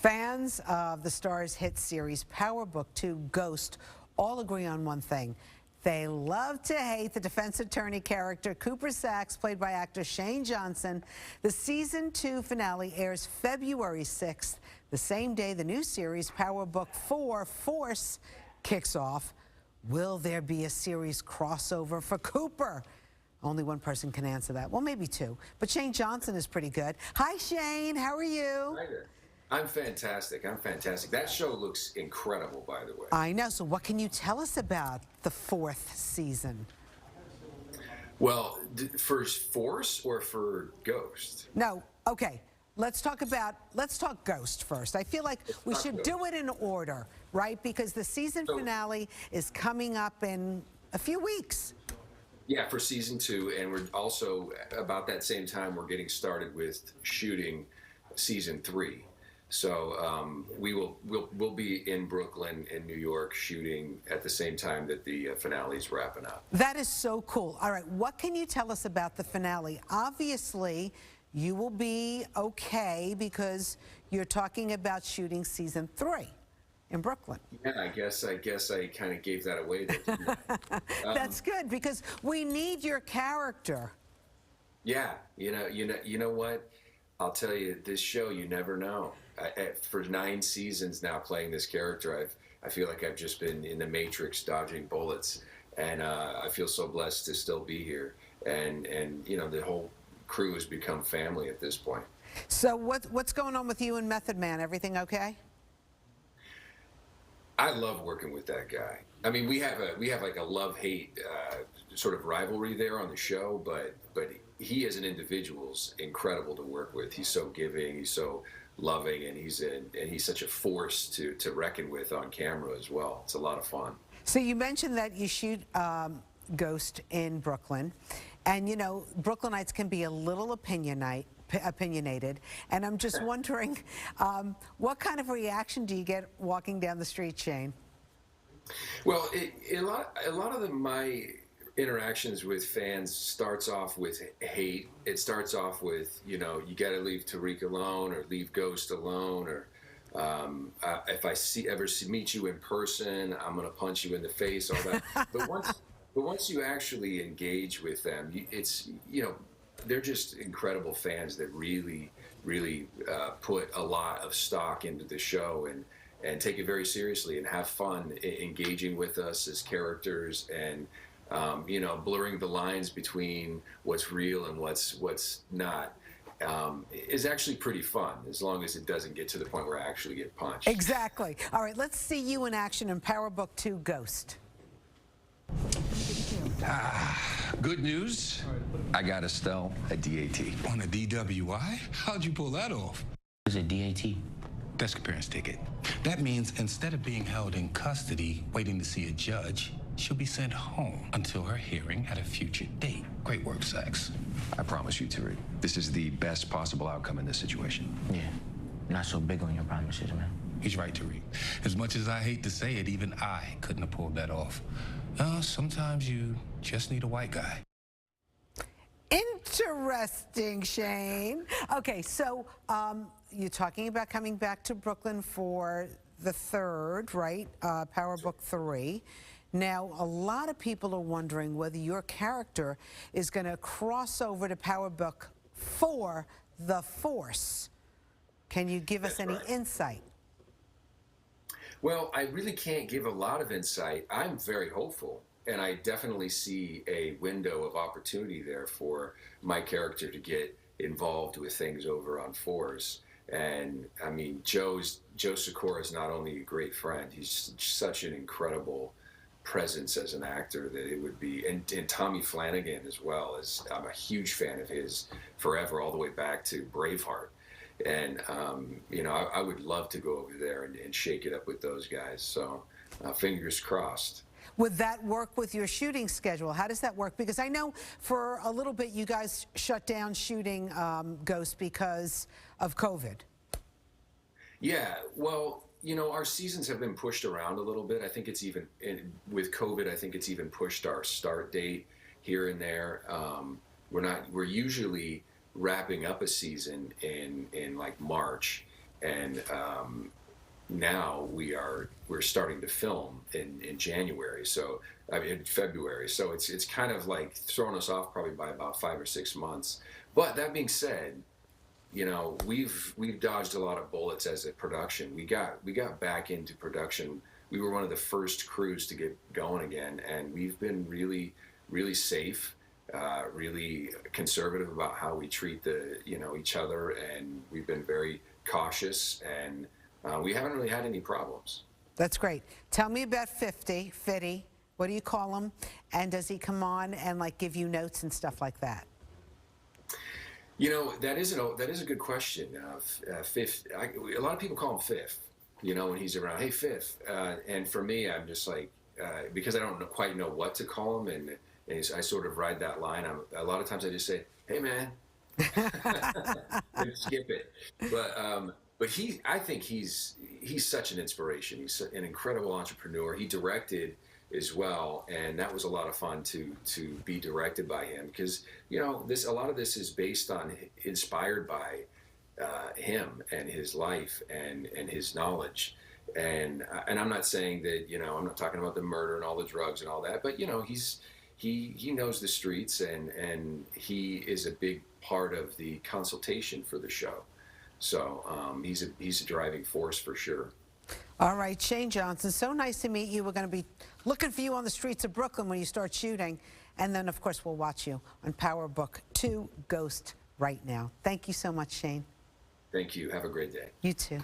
Fans of the Starz hit series Power Book 2 Ghost all agree on one thing. They love to hate the defense attorney character Cooper Saxe, played by actor Shane Johnson. The season 2 finale airs February 6th, the same day the new series Power Book 4 Force kicks off. Will there be a series crossover for Cooper? Only one person can answer that. Well, maybe two. But Shane Johnson is pretty good. Hi, Shane. How are you? Hi there. I'm fantastic. I'm fantastic. That show looks incredible, by the way. I know. So what can you tell us about the 4th season? Well, for Force or for Ghost? No. Okay. Let's talk Ghost first. I feel like we should do it in order, right? Because the season finale is coming up in a few weeks. Yeah, for season 2, and we're also about that same time we're getting started with shooting season 3. So we'll be in Brooklyn and New York shooting at the same time that the finale's wrapping up. That is so cool. All right, what can you tell us about the finale? Obviously, you will be okay because you're talking about shooting season 3 in Brooklyn. Yeah, I guess I kind of gave that away there. That's good because we need your character. Yeah, you know what? I'll tell you, this show, you never know. For 9 seasons now playing this character, I feel like I've just been in the Matrix dodging bullets, and I feel so blessed to still be here. And you know, the whole crew has become family at this point. So what's going on with you and Method Man? Everything okay? I love working with that guy. I mean, we have like a love-hate sort of rivalry there on the show, but he as an individual is incredible to work with. He's so giving, he's so loving, and he's such a force to reckon with on camera as well. It's a lot of fun. So you mentioned that you shoot Ghost in Brooklyn, and you know Brooklynites can be a little opinionated, and I'm just wondering what kind of reaction do you get walking down the street, Shane? Well, a lot of my interactions with fans starts off with hate. It starts off with, you know, you got to leave Tariq alone, or leave Ghost alone, or if I meet you in person, I'm gonna punch you in the face, all that. but once you actually engage with them, they're just incredible fans that really put a lot of stock into the show and take it very seriously and have fun engaging with us as characters, and blurring the lines between what's real and what's not is actually pretty fun, as long as it doesn't get to the point where I actually get punched. Exactly. All right, let's see you in action in Power Book 2 Ghost. Good news. I got Estelle a DAT. On a DWI? How'd you pull that off? What's a DAT? Desk appearance ticket. That means instead of being held in custody waiting to see a judge, she'll be sent home until her hearing at a future date. Great work, Saxe. I promise you, Tariq, this is the best possible outcome in this situation. Yeah, not so big on your promises, man. He's right, Tariq. As much as I hate to say it, even I couldn't have pulled that off. Sometimes you just need a white guy. Interesting, Shane. Okay, so you're talking about coming back to Brooklyn for the 3rd, right? Power Book 3. Now, a lot of people are wondering whether your character is going to cross over to Power Book 4, The Force. Can you give us any insight? Well, I really can't give a lot of insight. I'm very hopeful, and I definitely see a window of opportunity there for my character to get involved with things over on Force. And I mean, Joe Sikora is not only a great friend, he's such an incredible presence as an actor that it would be, and Tommy Flanagan as well. I'm a huge fan of his forever, all the way back to Braveheart. And I would love to go over there and shake it up with those guys. So fingers crossed. Would that work with your shooting schedule? How does that work? Because I know for a little bit you guys shut down shooting Ghost because of COVID. Yeah, well, our seasons have been pushed around a little bit. I think it's even, with COVID, I think it's even pushed our start date here and there. We're usually wrapping up a season in like March, and now we're starting to film in January, so I mean in February. So it's kind of like throwing us off probably by about 5 or 6 months. But that being said, you know, we've dodged a lot of bullets as a production. We got back into production. We were one of the first crews to get going again, and we've been really, really safe, really conservative about how we treat each other, and we've been very cautious, and we haven't really had any problems. That's great. Tell me about Fitty. What do you call him? And does he come on and like give you notes and stuff like that? You know, that is a good question. Fifth, a lot of people call him Fifth. You know, when he's around, hey Fifth. And for me, I'm just like, because I don't quite know what to call him, and I sort of ride that line. A lot of times I just say, hey man, and skip it. But I think he's such an inspiration. He's an incredible entrepreneur. He directed as well, and that was a lot of fun to be directed by him, because you know a lot of this is inspired by him and his life and his knowledge, and I'm not saying that, you know, I'm not talking about the murder and all the drugs and all that, but you know he knows the streets, and he is a big part of the consultation for the show. So he's a driving force for sure. All right, Shane Johnson, so nice to meet you. We're going to be looking for you on the streets of Brooklyn when you start shooting. And then, of course, we'll watch you on Power Book 2 Ghost right now. Thank you so much, Shane. Thank you. Have a great day. You too.